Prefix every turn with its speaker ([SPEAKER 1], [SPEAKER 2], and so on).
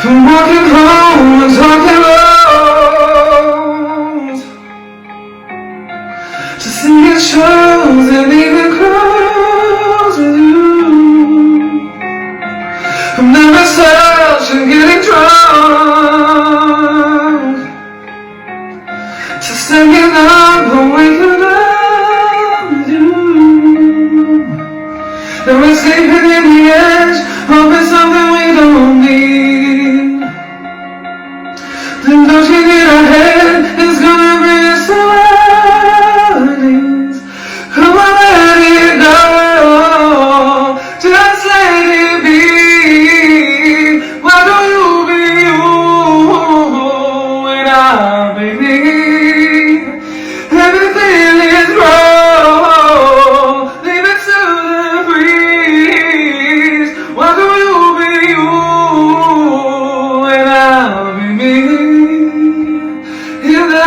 [SPEAKER 1] I'm walking home and talking roads to singing shows and even close with you. I'm never searching, getting drunk to singing up and waking up with you. Now we're sleeping in the edge, hoping something we don't need. Then don't you need a head, it's gonna bring us to our knees. Come on, let it go, just let it be. Why don't you be you and I'll be me? Everything is wrong, leave it to the breeze. Why don't you be you and I'll be me? In the